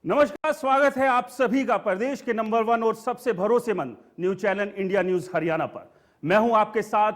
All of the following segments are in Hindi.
नमस्कार, स्वागत है आप सभी का प्रदेश के नंबर 1 और सबसे भरोसेमंद news channel India news Haryana पर। मैं हूं आपके साथ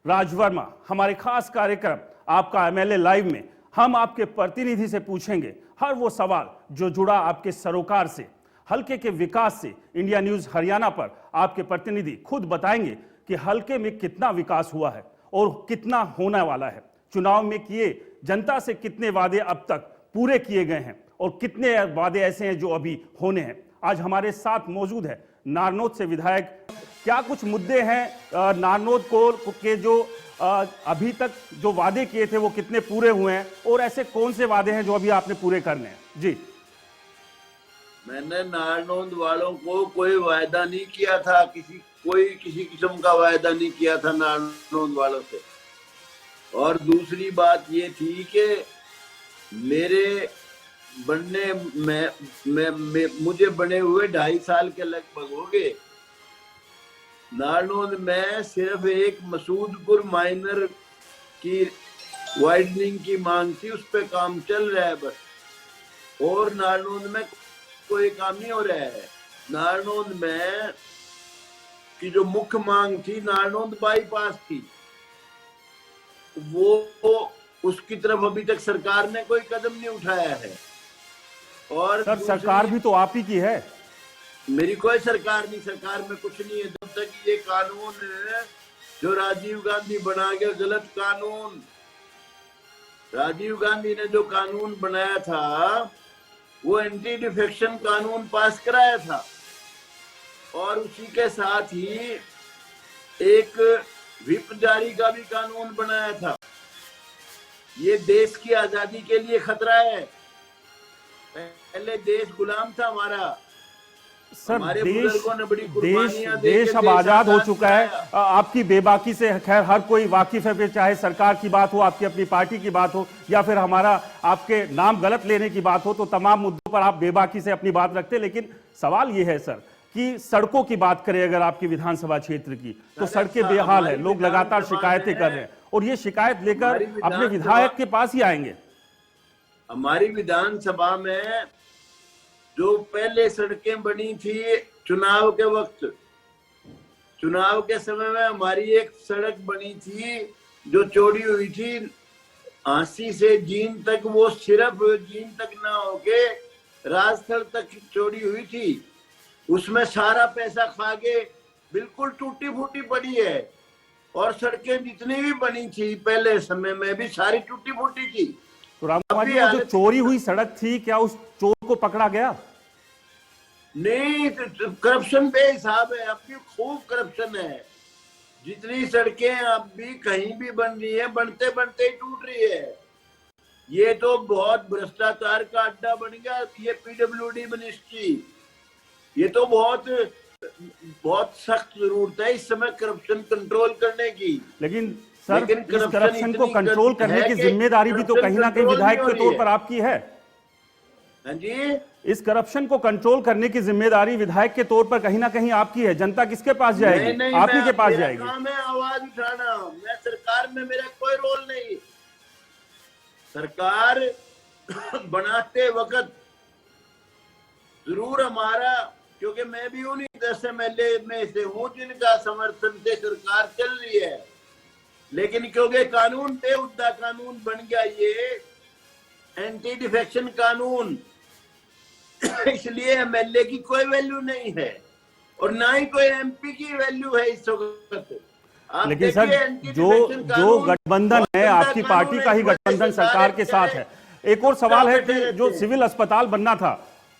राज वर्मा। हमारे खास कार्यक्रम आपका एमएलए लाइव में हम आपके प्रतिनिधि से पूछेंगे हर वो सवाल जो जुड़ा आपके सरोकार से, हलके के विकास से। इंडिया न्यूज हरियाणा पर आपके प्रतिनिधि खुद बताएंगे कि हलके में कितना विकास हुआ है और कितना होने वाला है। चुनाव में किए जनता से कितने वादे अब तक पूरे किए गए हैं और कितने वादे ऐसे हैं जो अभी होने हैं। आज हमारे साथ मौजूद है नारनौद से विधायक। क्या कुछ मुद्दे हैं नारनौद को के जो अभी तक जो वादे किए थे वो कितने पूरे हुए हैं और ऐसे कौन से वादे हैं जो अभी आपने पूरे करने हैं? जी, मैंने नारनौद वालों को कोई वायदा नहीं किया था, किसी किस्म का वायदा नहीं किया था नारनौद वालों से। और दूसरी बात ये थी कि मेरे बनने मुझे बने हुए 2.5 साल के लगभग हो गए। नारनौद में सिर्फ एक मसूदपुर माइनर की वाइडनिंग की मांग थी, उस पे काम चल रहा है बस। और नारनौद में कोई काम नहीं हो रहा है। नारनौद में की जो मुख्य मांग थी नारनौद बाईपास थी, वो उसकी तरफ अभी तक सरकार ने कोई कदम नहीं उठाया है। और सर सरकार भी तो आप ही की है। मेरी कोई सरकार नहीं, सरकार में कुछ नहीं है। जब तक ये कानून जो राजीव गांधी बना गया, गलत कानून, राजीव गांधी ने जो कानून बनाया था वो एंटी डिफेक्शन कानून पास कराया था और उसी के साथ ही एक व्हिप जारी का भी कानून बनाया था। ये देश की आजादी के लिए खतरा है। पहले देश गुलाम था हमारा। सर देश अब आजाद हो चुका है। आपकी बेबाकी से खैर हर कोई वाकिफ है, फिर चाहे सरकार की बात हो, आपकी अपनी पार्टी की बात हो या फिर हमारा आपके नाम गलत लेने की बात हो, तो तमाम मुद्दों पर आप बेबाकी से अपनी बात रखते हैं। लेकिन सवाल यह है सर कि सड़कों की बात करें अगर आपकी विधानसभा क्षेत्र की, तो सड़कें बेहाल है। लोग लगातार शिकायतें कर रहे हैं और ये शिकायत लेकर अपने विधायक के पास ही आएंगे। हमारी विधानसभा में जो पहले सड़कें बनी थी चुनाव के वक्त, चुनाव के समय में हमारी एक सड़क बनी थी जो चौड़ी हुई थी आंसी से जींद तक, वो सिर्फ जींद तक ना होके राजस्थल तक चौड़ी हुई थी। उसमें सारा पैसा खा के बिल्कुल टूटी फूटी पड़ी है। और सड़कें जितनी भी बनी थी पहले समय में भी सारी टूटी फूटी थी। तो रामकुमार जी, जो चोरी हुई सड़क थी, क्या उस चोर को पकड़ा गया? नहीं, करप्शन बेहिसाब है। अब भी खूब करप्शन है। जितनी सड़कें अब भी कहीं भी बन रही है, बनते बनते ही टूट रही है। ये तो बहुत भ्रष्टाचार का अड्डा बन गया ये पीडब्ल्यूडी मिनिस्ट्री। ये तो बहुत सख्त जरूरत है इस समय करप्शन कंट्रोल करने की। लेकिन सर इस करप्शन को कंट्रोल करने की जिम्मेदारी भी तो कहीं ना कहीं विधायक के तौर पर आपकी है। हाँ जी, इस करप्शन को कंट्रोल करने की जिम्मेदारी विधायक के तौर पर कहीं ना कहीं आपकी है। जनता किसके पास जाएगी? आप ही के पास जाएगी। काम है आवाज उठाना। मैं सरकार में मेरा कोई रोल नहीं। सरकार बनाते वक्त जरूर हमारा, क्योंकि मैं भी उन्हीं 10 एमएलए में से हूं जिनका समर्थन से सरकार चल रही है। लेकिन क्योंकि कानून बेहुदा कानून बन गया ये एंटी डिफेक्शन कानून, इसलिए एमएलए की कोई वैल्यू नहीं है और ना ही कोई एमपी की वैल्यू है इस वक्त। लेकिन सर जो गठबंधन है आपकी पार्टी का ही गठबंधन सरकार के साथ है। एक और सवाल है कि जो सिविल अस्पताल बनना था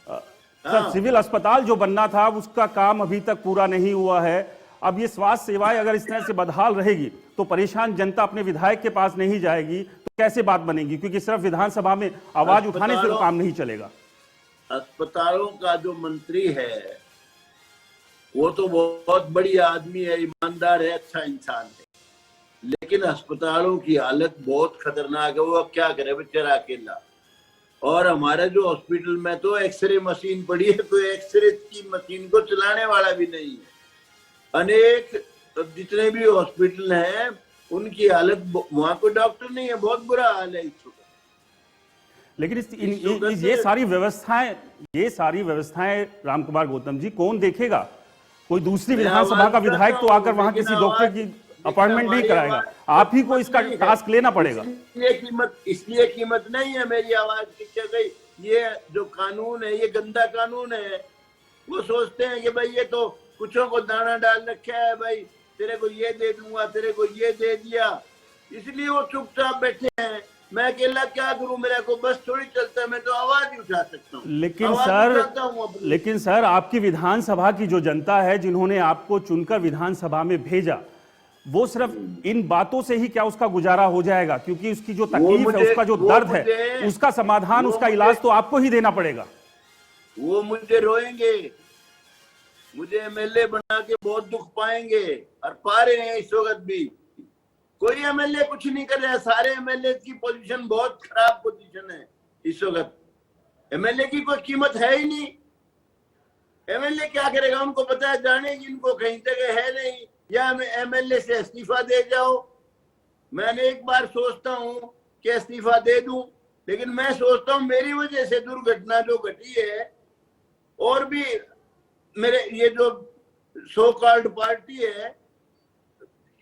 सर, सिविल अस्पताल जो बनना था उसका काम अभी तक पूरा नहीं हुआ है। अब ये स्वास्थ्य सेवाएं अगर इस तरह से बदहाल रहेगी तो परेशान जनता अपने विधायक के पास नहीं जाएगी तो कैसे बात बनेगी? क्योंकि सिर्फ विधानसभा में आवाज उठाने से तो काम नहीं चलेगा। अस्पतालों का जो मंत्री है वो तो बहुत बड़ी आदमी है, ईमानदार है, अच्छा इंसान है, लेकिन अस्पतालों की हालत बहुत खतरनाक है। वो अब क्या करे बेचारा अकेला। और हमारे जो हॉस्पिटल में तो एक्सरे मशीन पड़ी है, तो एक्सरे की मशीन को चलाने वाला भी नहीं है। अनेक जितने भी हॉस्पिटल हैं उनकी हालत, वहां कोई डॉक्टर नहीं है, बहुत बुरा हाल है इस वक्त। लेकिन इस वक्त ये सारी व्यवस्थाएं रामकुमार गौतम जी कौन देखेगा? कोई दूसरी मैं विधानसभा आवाज का विधायक तो उठाता आकर हूं, वहां लेकिन किसी डॉक्टर की अपॉइंटमेंट नहीं हमारी कराएगा, आवाज आप ही को कीमत इसका नहीं है। टास्क लेना पड़ेगा। इसलिए कीमत नहीं है मेरी आवाज की, क्या गई? ये जो कानून है ये गंदा कानून है। वो सोचते हैं कि भाई ये तो कुछों को दाना डाल रखा है, भाई तेरे को ये दे दूंगा, तेरे को ये दे दिया, इसलिए वो चुपचाप बैठे हैं। मैं अकेला क्या करूं, मेरा को बस थोड़ी चलता है, मैं तो आवाज ही उठा सकता हूं। लेकिन सर आपकी विधानसभा की जो जनता है, जिन्होंने आपको चुनकर विधानसभा में भेजा, वो सिर्फ इन बातों से ही क्या उसका गुजारा हो जाएगा? क्योंकि उसकी जो तकलीफ है, उसका जो दर्द है, उसका समाधान, उसका इलाज तो आपको ही देना पड़ेगा। वो मुझे रोएंगे, मुझे एमएलए बना के बहुत दुख पाएंगे, और पा रहे हैं इस वक्त भी। कोई एमएलए कुछ नहीं कर रहा है, सारे एमएलए की पोजीशन बहुत खराब पोजीशन है इस वक्त। एमएलए की कोई कीमत है ही नहीं। एमएलए क्या करेगा, उनको पता है जाने की इनको कहीं जगह है नहीं, या एमएलए से इस्तीफा दे जाओ। मैंने एक बार सोचता हूं कि इस्तीफा दे दूं, लेकिन मैं सोचता हूं मेरी वजह से दुर्घटना जो घटी है, और भी मेरे ये जो सो कॉल्ड पार्टी है,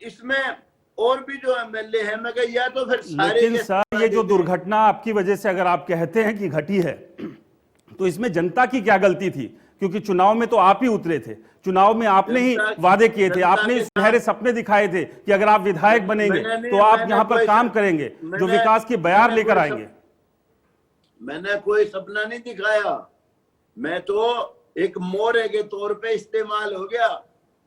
इसमें और भी जो एमएलए है, मैं कह या तो फिर सारे। लेकिन सर ये जो दुर्घटना आपकी वजह से अगर आप कहते हैं कि घटी है, तो इसमें जनता की क्या गलती थी? क्योंकि चुनाव में तो आप ही उतरे थे, चुनाव में आपने ही वादे किए थे, आपने सुनहरे सपने दिखाए थे कि अगर आप विधायक बनेंगे तो आप यहाँ पर काम करेंगे, जो विकास की बयार लेकर आएंगे। मैंने कोई सपना नहीं दिखाया, मैं तो एक मोरे के तौर पे इस्तेमाल हो गया।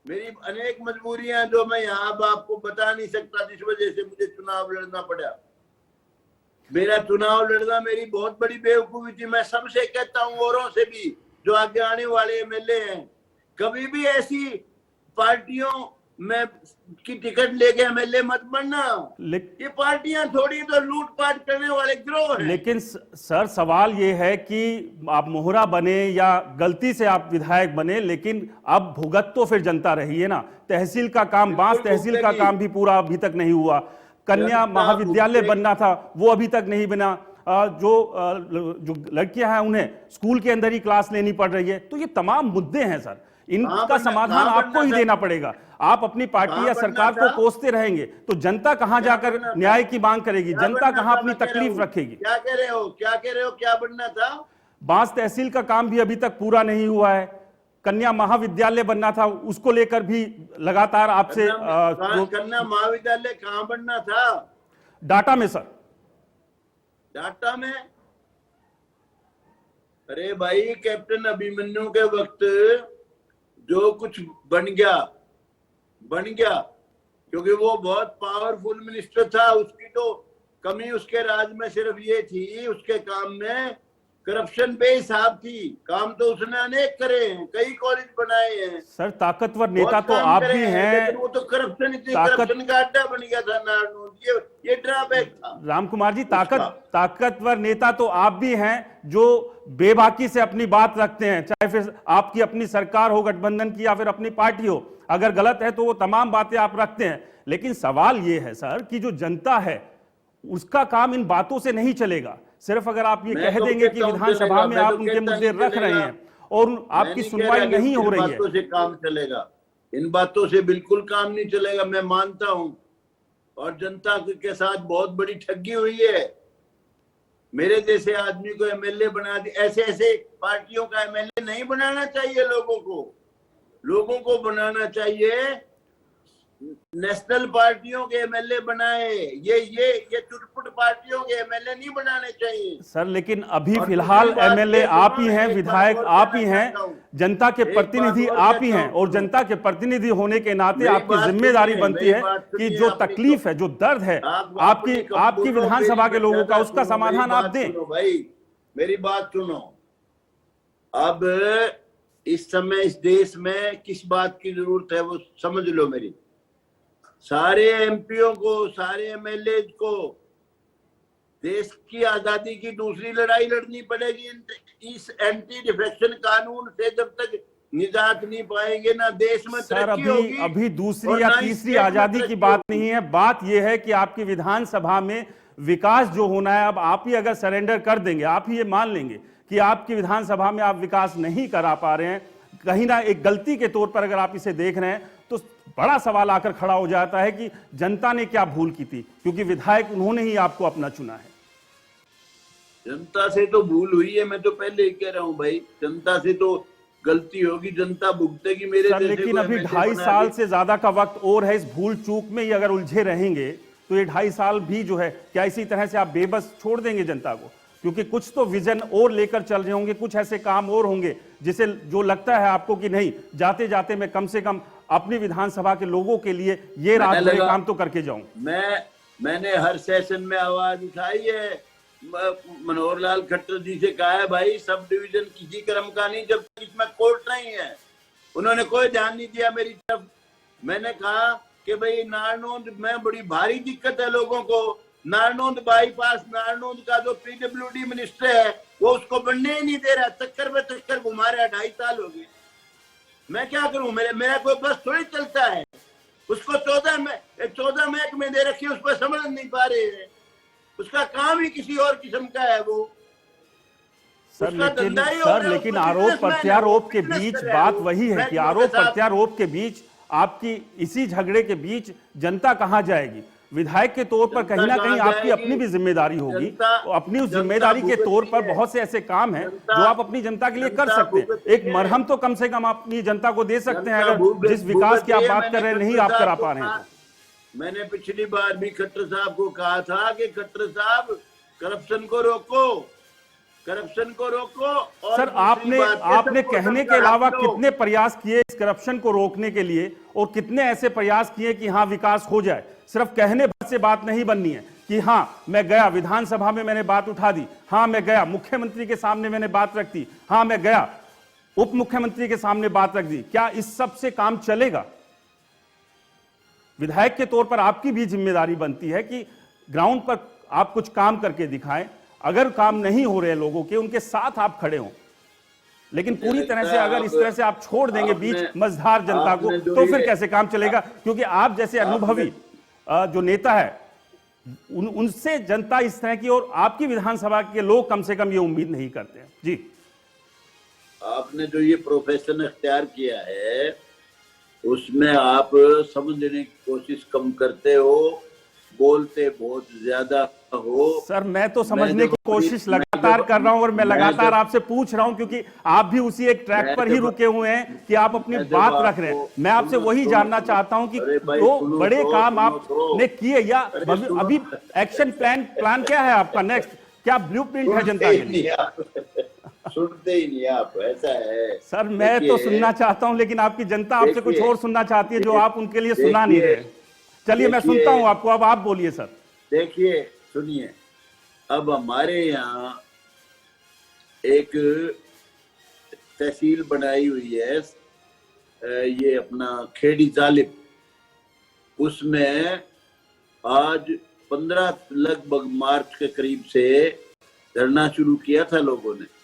मेरी अनेक मजबूरियां जो मैं यहाँ अब आपको बता नहीं सकता, जिस वजह से मुझे चुनाव लड़ना पड़ा। मेरा चुनाव लड़ना मेरी बहुत बड़ी बेवकूफी थी। मैं सबसे कहता हूँ, औरों से भी, जो आगे आने वाले एमएलए हैं, कभी भी ऐसी पार्टियों में की टिकट लेके एमएलए मत बनना। ये पार्टियां थोड़ी तो लूटपाट करने वाले गिरोह हैं। लेकिन सर सवाल ये है कि आप मोहरा बने या गलती से आप विधायक बने, लेकिन अब भुगत तो फिर जनता रही है ना। तहसील का काम, बांस तहसील का काम भी पूरा अभी तक नहीं हुआ। कन्या महाविद्यालय बनना था, वो अभी तक नहीं बना। जो लड़कियां हैं उन्हें स्कूल के अंदर ही क्लास लेनी पड़ रही है। तो ये तमाम मुद्दे हैं सर, इनका समाधान आपको ही देना पड़ेगा। आप अपनी पार्टी या सरकार को कोसते रहेंगे तो जनता कहां जाकर न्याय की मांग करेगी? जनता कहां अपनी तकलीफ रखेगी? क्या कह रहे हो, क्या बनना था? बांस तहसील का काम भी अभी तक पूरा नहीं हुआ है। कन्या महाविद्यालय बनना था, उसको लेकर भी लगातार आपसे कन्या महाविद्यालय कहां बनना था? डाटा में सर। डाटा में? अरे भाई, कैप्टन अभिमन्यु के वक्त जो कुछ बन गया, क्योंकि वो बहुत पावरफुल मिनिस्टर था। उसकी तो कमी उसके राज में सिर्फ ये थी, उसके काम में करप्शन बेहिसाब थी। काम तो उसने अनेक करे हैं, कई कॉलेज बनाए हैं। सर ताकतवर नेता तो आप भी हैं, वो तो करप्शन का अड्डा बन गया था नारनौल। ये ड्रॉबैक था। रामकुमार जी, ताकतवर नेता तो आप भी हैं, जो बेबाकी से अपनी बात रखते हैं, चाहे फिर आपकी अपनी सरकार हो गठबंधन की या फिर अपनी पार्टी हो। अगर गलत है तो वो तमाम बातें आप रखते हैं, लेकिन सवाल ये है सर कि जो जनता है उसका काम इन बातों से नहीं चलेगा। सिर्फ अगर आप ये कह देंगे कि विधानसभा में आप उनके मुद्दे रख रहे हैं और आपकी सुनवाई नहीं हो रही है, बातों से काम चलेगा? इन बातों से बिल्कुल काम नहीं चलेगा, मैं मानता हूं। और जनता के साथ बहुत बड़ी ठगी हुई है। मेरे जैसे आदमी को एमएलए बना दी। ऐसे पार्टियों का एमएलए नहीं बनाना चाहिए। लोगों को बनाना चाहिए, नेशनल पार्टियों के एमएलए बनाए। ये चुटपुट पार्टियों के एमएलए नहीं बनाने चाहिए सर। लेकिन अभी फिलहाल एमएलए आप ही हैं, विधायक आप ही हैं, जनता के प्रतिनिधि आप ही हैं, और जनता के प्रतिनिधि होने के नाते आपकी जिम्मेदारी बनती है कि जो तकलीफ है, जो दर्द है आपकी विधानसभा के लोगों का, उसका समाधान आप दें। भाई मेरी बात सुनो। अब इस समय इस देश में किस बात की जरूरत है वो समझ लो मेरी। सारे एमपीओ को, सारे एमएलए को देश की आजादी की दूसरी लड़ाई लड़नी पड़ेगी। इस एंटी डिफेक्शन कानून से जब तक निजात नहीं पाएंगे ना देश में तरक्की होगी। अभी दूसरी या तीसरी आजादी की बात नहीं है। बात यह है कि आपकी विधानसभा में विकास जो होना है, अब आप ही अगर सरेंडर कर देंगे, आप ही ये मान लेंगे कि आपकी विधानसभा में आप विकास नहीं करा पा रहे हैं, कहीं ना एक गलती के तौर पर अगर आप इसे देख रहे हैं, तो बड़ा सवाल आकर खड़ा हो जाता है कि जनता ने क्या भूल की थी, क्योंकि विधायक उन्होंने ही आपको अपना चुना है। जनता से तो भूल हुई है, मैं तो पहले ही कह रहा हूं भाई, जनता से तो गलती होगी, जनता भुगतेगी मेरे सर, जैसे लेकिन को अभी MLA 2.5 बना साल के। से ज्यादा का वक्त और है, इस भूल चूक में ही अगर उलझे रहेंगे तो ये 2.5 साल भी जो है, क्या इसी तरह से आप बेबस छोड़ देंगे जनता को? क्योंकि कुछ तो विजन और लेकर चल रहे होंगे, कुछ ऐसे काम और होंगे जिसे जो लगता है आपको कि नहीं, जाते जाते मैं कम से कम अपनी विधानसभा के लोगों के लिए ये रात भर काम तो करके जाऊं। मैंने हर सेशन में आवाज उठाई है, मनोहर लाल खट्टर जी से कहा है, भाई सब डिवीजन किसी क्रम का नहीं जब तक इसमें कोर्ट नहीं है। उन्होंने कोई ध्यान नहीं दिया मेरी तरफ। मैंने कहा कि भाई नारनौंद में बड़ी भारी दिक्कत है लोगों को, नारनौंद बाईपास, नारनौंद का जो PWD मिनिस्टर है वो उसको बनने ही नहीं दे रहा, चक्कर पे चक्कर घुमा रहा है, 2.5 साल हो गए। मैं क्या करूं, मेरा कोई बस थोड़ी चलता है। उसको 14 महकमे दे रखी, उस पर समझ नहीं पा रहे हैं, उसका काम ही किसी और किस्म का है वो। लेकिन आरोप प्रत्यारोप के बीच बात वही है कि आरोप प्रत्यारोप के बीच, आपकी इसी झगड़े के बीच जनता कहां जाएगी? विधायक के तौर पर कहीं ना कहीं आपकी अपनी भी जिम्मेदारी होगी, अपनी उस जिम्मेदारी के तौर पर बहुत से ऐसे काम हैं जो आप अपनी जनता के लिए कर सकते हैं। एक मरहम तो कम से कम अपनी जनता को दे सकते हैं, अगर जिस विकास की आप बात कर रहे हैं नहीं आप करा पा रहे हैं। मैंने पिछली बार भी खट्टर साहब को कहा था कि खट्टर साहब करप्शन को रोको, करप्शन को रोको। और सर, आपने कहने के अलावा कितने प्रयास किए इस करप्शन को रोकने के लिए, और कितने ऐसे प्रयास किए कि हाँ विकास हो जाए? सिर्फ कहने भर से बात नहीं बननी है कि हाँ मैं गया विधानसभा में मैंने बात उठा दी, हाँ मैं गया मुख्यमंत्री के सामने मैंने बात रख दी, हाँ मैं गया उप मुख्यमंत्री के सामने बात रख दी। क्या इस सब से काम चलेगा? विधायक के तौर पर आपकी भी जिम्मेदारी बनती है कि ग्राउंड पर आप कुछ काम करके दिखाएं। अगर काम नहीं हो रहे लोगों के, उनके साथ आप खड़े हों, लेकिन पूरी तरह से अगर इस तरह से आप छोड़ देंगे बीच मझधार जनता को, तो फिर कैसे काम चलेगा? क्योंकि आप जैसे अनुभवी जो नेता है, उनसे जनता इस तरह की, और आपकी विधानसभा के लोग कम से कम ये उम्मीद नहीं करते हैं। जी, आपने जो ये प्रोफेशन अख्तियार किया है उसमें आप समझने की कोशिश कम करते हो, बोलते बहुत ज्यादा हो। सर, मैं तो समझने की कोशिश लगातार कर रहा हूं, और मैं लगातार आपसे पूछ रहा हूं, क्योंकि आप भी उसी एक ट्रैक पर ही रुके हुए हैं कि आप अपनी बात रख रहे हैं। मैं आपसे वही जानना चाहता हूं कि जो बड़े काम आपने किए, या अभी एक्शन प्लान क्या है आपका नेक्स्ट? क्या ब्लूप्रिंट है जनता के लिए? सुनते ही नहीं आप, ऐसा है। सर, मैं तो सुनना चाहता हूं, लेकिन आपकी जनता आपसे कुछ और सुनना चाहती है जो आप उनके लिए सुना नहीं रहे। चलिए, मैं सुनता हूं आपको, अब आप बोलिए सर। देखिए, सुनिए, अब हमारे यहाँ एक तहसील बनाई हुई है, ये अपना खेड़ी जालिब, उसमें आज 15 लगभग मार्च के करीब से धरना शुरू किया था लोगों ने।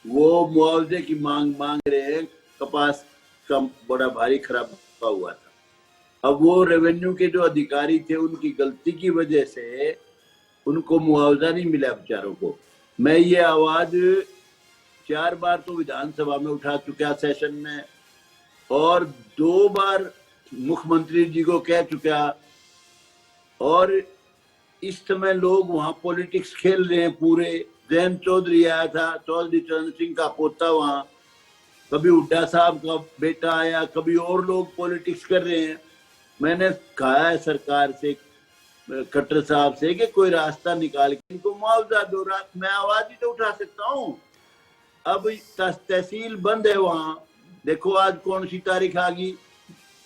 वो मुआवजे की मांग रहे हैं, कपास का बड़ा भारी खराब हुआ था। अब वो रेवेन्यू के जो अधिकारी थे, उनकी गलती की वजह से उनको मुआवजा नहीं मिला बेचारों को। मैं ये आवाज 4 बार तो विधानसभा में उठा चुका सेशन में, और 2 बार मुख्यमंत्री जी को कह चुका। और इस समय लोग वहां पॉलिटिक्स खेल रहे हैं पूरे। जैन चौधरी आया था, चौधरी चरण सिंह का पोता वहां, कभी हुड्डा साहब का बेटा आया, कभी और लोग पॉलिटिक्स कर रहे हैं। मैंने कहा है सरकार से, खट्टर साहब से, कि कोई रास्ता निकाल के इनको मुआवजा दो। मैं आवाज ही तो उठा सकता हूँ। अब तहसील बंद है वहां, देखो आज कौन सी तारीख आ गई।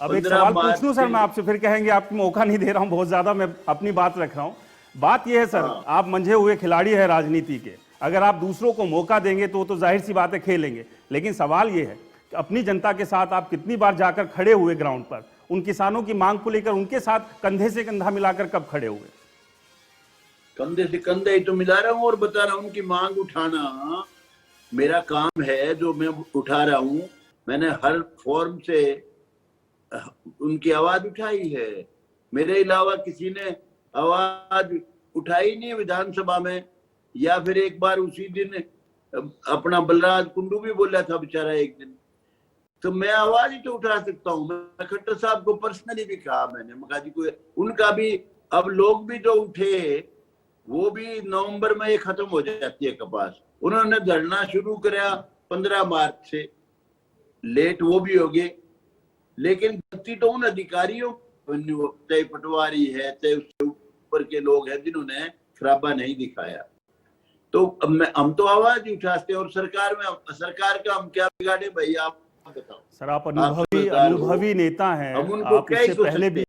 अब एक सवाल पूछ लूं सर मैं आपसे, फिर कहेंगे आपको मौका नहीं दे रहा हूं बहुत ज्यादा, मैं अपनी बात रख रहा हूं। बात यह है सर, आप मंझे हुए खिलाड़ी है राजनीति के, अगर आप दूसरों को मौका देंगे तो जाहिर सी बात है खेलेंगे। लेकिन सवाल यह है कि अपनी जनता के साथ आप कितनी बार जाकर खड़े हुए ग्राउंड पर, उन किसानों की मांग को लेकर उनके साथ कंधे से कंधा मिलाकर कब खड़े हुए? कंधे से कंधे ही तो मिला रहा हूं और बता रहा हूं उनकी मांग उठाना मेरा काम है, जो मैं उठा रहा हूं। मैंने हर फॉर्म से उनकी आवाज उठाई है। मेरे अलावा किसी ने आवाज उठाई नहीं विधानसभा में, या फिर एक बार उसी दिन अपना बलराज कुंडू भी बोला था बेचारा एक दिन, तो मैं आवाज ही तो उठा सकता हूँ। मैं खट्टर साहब को पर्सनली भी कहा, मैंने कहा जी कोई उनका भी, अब लोग भी जो उठे वो भी नवंबर में ये खत्म हो जाती है कपास। उन्होंने धरना शुरू करा 15 मार्च से, लेट वो भी हो गए, लेकिन गलती तो उन अधिकारियों, चाहे पटवारी है चाहे उसके ऊपर के लोग हैं जिन्होंने खराबा नहीं दिखाया। तो हम तो आवाज ही उठाते, और सरकार का हम क्या बिगाड़े भाई, आप बताओ। सर आप अनुभवी नेता हैं, हम उनको आप इससे पहले भी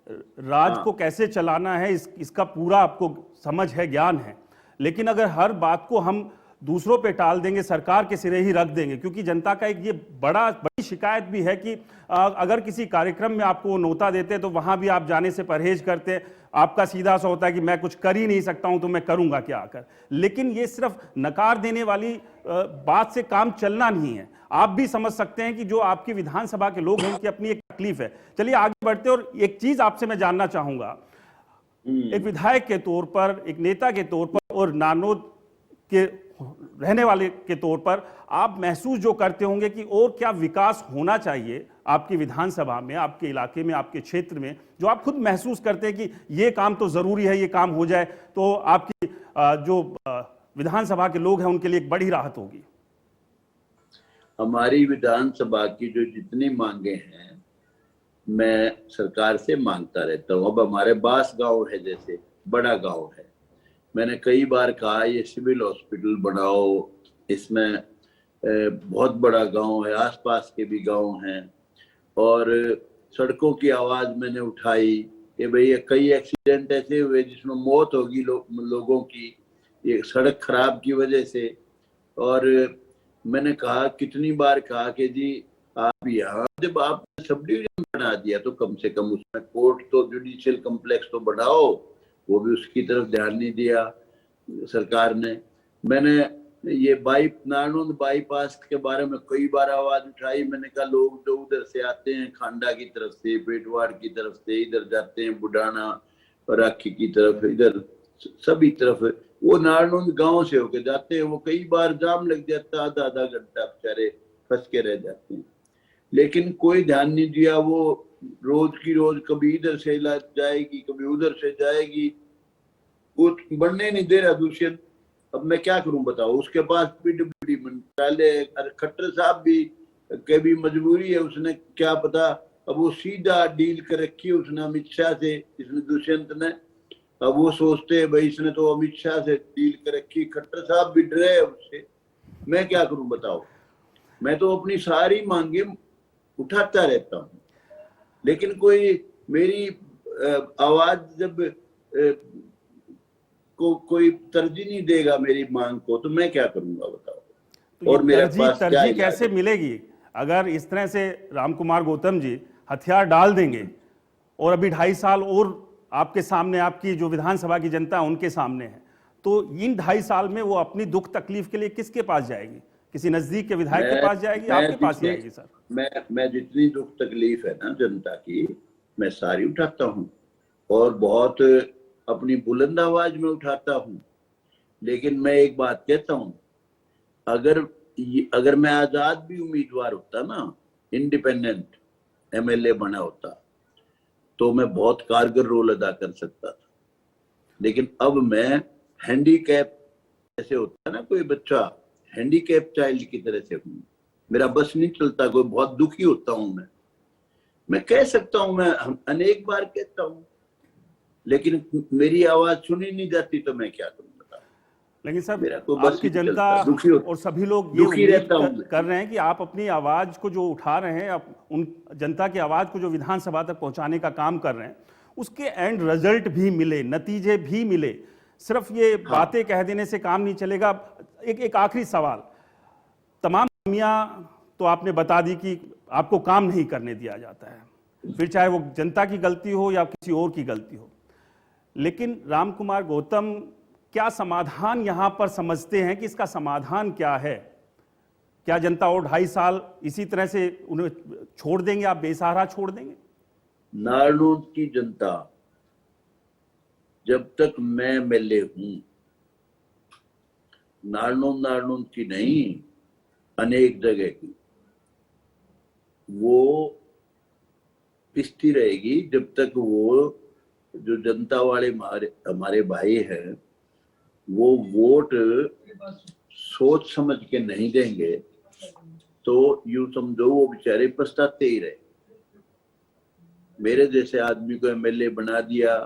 राज हाँ। को कैसे चलाना है इसका पूरा आपको समझ है, ज्ञान है। लेकिन अगर हर बात को हम दूसरों पे टाल देंगे, सरकार के सिरे ही रख देंगे, क्योंकि जनता का एक ये बड़ी शिकायत भी है कि अगर किसी कार्यक्रम में आपको वो न्योता देते हैं तो वहां भी आप जाने से परहेज करते हैं। आपका सीधा सा होता है कि मैं कुछ कर ही नहीं सकता हूं तो मैं करूंगा क्या आकर। लेकिन ये सिर्फ नकार देने वाली बात से काम चलना नहीं है। आप भी समझ सकते हैं कि जो आपकी विधानसभा के लोग हैं उनकी अपनी एक तकलीफ है। चलिए आगे बढ़ते, और एक चीज आपसे मैं जानना चाहूंगा, एक विधायक के तौर पर, एक नेता के तौर पर और नानोद के रहने वाले के तौर पर आप महसूस जो करते होंगे कि और क्या विकास होना चाहिए आपकी विधानसभा में, आपके इलाके में, आपके क्षेत्र में, जो आप खुद महसूस करते हैं कि ये काम तो जरूरी है, ये काम हो जाए तो आपकी जो विधानसभा के लोग हैं उनके लिए एक बड़ी राहत होगी। हमारी विधानसभा की जो जितनी मांगे हैं मैं सरकार से मांगता रहता हूँ। अब हमारे बास गांव है, जैसे बड़ा गांव है, मैंने कई बार कहा ये सिविल हॉस्पिटल बनाओ, इसमें बहुत बड़ा गांव है, आसपास के भी गांव हैं, और सड़कों की आवाज मैंने उठाई कि भाई कई एक्सीडेंट ऐसे हुए जिसमें मौत होगी लोगों की, ये सड़क खराब की वजह से। और मैंने कहा, कितनी बार कहा कि जी आप यहाँ जब आपने सब डिवीजन बना दिया तो कम से कम उसमें कोर्ट तो, जुडिशियल कम्प्लेक्स तो बढ़ाओ, वो भी उसकी तरफ ध्यान नहीं दिया सरकार ने। मैंने ये नारनौंद बाईपास के बारे में कई बार आवाज उठाई। मैंने कहा लोग जो उधर से आते हैं खांडा की तरफ से, पेटवाड़ की तरफ से, इधर जाते हैं बुढ़ाना और राखी की तरफ, इधर सभी तरफ वो नारनौंद गांव से होके जाते हैं, वो कई बार जाम लग जाता, आधा आधा घंटा बेचारे फंस के रह जाते हैं। लेकिन कोई ध्यान नहीं दिया, वो रोज की रोज कभी इधर से जाएगी कभी उधर से जाएगी, वो बढ़ने नहीं दे रहा दूषित। अब मैं क्या करूं बताओ, उसके पास पीडब्ल्यूडी मंत्रालय, खट्टर साहब भी कभी मजबूरी है, उसने क्या पता, अब वो सीधा डील कर रखी है उसने अमित शाह से, इसमें दुष्यंत ने। अब वो सोचते हैं भाई इसने तो अमित शाह से डील कर रखी, खट्टर साहब भी डरे है उससे। मैं क्या करूं बताओ, मैं तो अपनी सारी मांगे उठाता रहता हूं, लेकिन कोई मेरी आवाज जब कोई तरजीह नहीं देगा मेरी मांग को, तो मैं क्या करूंगा बताओ। तो और मेरे पास तरजीह कैसे मिलेगी अगर इस तरह से रामकुमार गौतम जी हथियार डाल देंगे और अभी 2.5 साल और आपके सामने, आपकी जो विधानसभा की जनता उनके सामने है, तो इन 2.5 साल में वो अपनी दुख तकलीफ के लिए किसके पास जाएगी? किसी नजदीक के विधायक के पास जाएगी, आपके पास जाएगी? सर मैं जितनी दुख तकलीफ है ना जनता की, मैं सारी उठाता हूँ और बहुत अपनी बुलंद आवाज में उठाता हूँ। लेकिन मैं एक बात कहता हूँ, अगर मैं आजाद भी उम्मीदवार होता ना, इंडिपेंडेंट एमएलए बना होता, तो मैं बहुत कारगर रोल अदा कर सकता था। लेकिन अब मैं हैंडीकैप, जैसे होता है ना कोई बच्चा, हैंडीकैप चाइल्ड की तरह से हूँ, मेरा बस नहीं चलता, कोई बहुत दुखी होता हूँ मैं कह सकता हूँ, मैं अनेक बार कहता हूँ, लेकिन मेरी आवाज सुनी नहीं जाती, तो मैं क्या करूँ बताओ। लेकिन सर आपकी जनता और सभी लोग ये उम्मीद कर रहे हैं कि आप अपनी आवाज को जो उठा रहे हैं, आप उन जनता की आवाज को जो विधानसभा तक पहुंचाने का काम कर रहे हैं, उसके एंड रिजल्ट भी मिले, नतीजे भी मिले। सिर्फ ये बातें कह देने से काम नहीं चलेगा। एक आखिरी सवाल, तमाम खामियां तो आपने बता दी कि आपको काम नहीं करने दिया जाता है, फिर चाहे वो जनता की गलती हो या किसी और की गलती हो, लेकिन रामकुमार गौतम क्या समाधान यहां पर समझते हैं कि इसका समाधान क्या है? क्या जनता और 2.5 साल इसी तरह से उन्हें छोड़ देंगे, आप बेसहारा छोड़ देंगे? नारनौंद की जनता जब तक मैं एमएलए हूं, नारनौंद की नहीं, अनेक जगह की, वो पिसती रहेगी जब तक वो जो जनता वाले हमारे भाई हैं वो वोट सोच समझ के नहीं देंगे, तो यूं समझो वो बेचारे पछताते ही रहे। मेरे जैसे आदमी को एमएलए बना दिया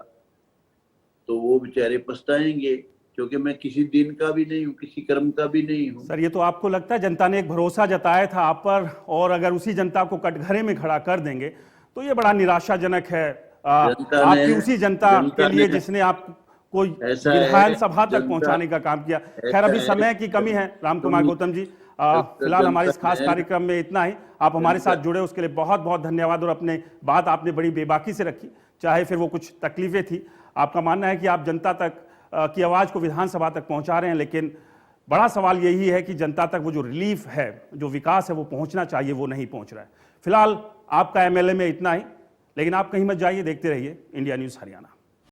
तो वो बेचारे पछताएंगे, क्योंकि मैं किसी दिन का भी नहीं हूँ, किसी कर्म का भी नहीं हूँ। सर, ये तो आपको लगता है जनता ने एक भरोसा जताया था आप पर, और अगर उसी जनता को कटघरे में खड़ा कर देंगे तो ये बड़ा निराशाजनक है आपकी उसी जनता के लिए जिसने आपको विधानसभा तक पहुंचाने का काम किया। खैर, अभी समय की कमी है राम कुमार गौतम जी, फिलहाल हमारे इस खास कार्यक्रम में इतना ही। आप हमारे साथ जुड़े उसके लिए बहुत बहुत धन्यवाद, और अपने बात आपने बड़ी बेबाकी से रखी, चाहे फिर वो कुछ तकलीफें थी। आपका मानना है कि आप जनता तक की आवाज को विधानसभा तक पहुंचा रहे हैं, लेकिन बड़ा सवाल यही है कि जनता तक वो जो रिलीफ है, जो विकास है, वो पहुंचना चाहिए, वो नहीं पहुंच रहा है। फिलहाल आपका एमएलए में इतना ही, लेकिन आप कहीं मत जाइए, देखते रहिए इंडिया न्यूज़ हरियाणा।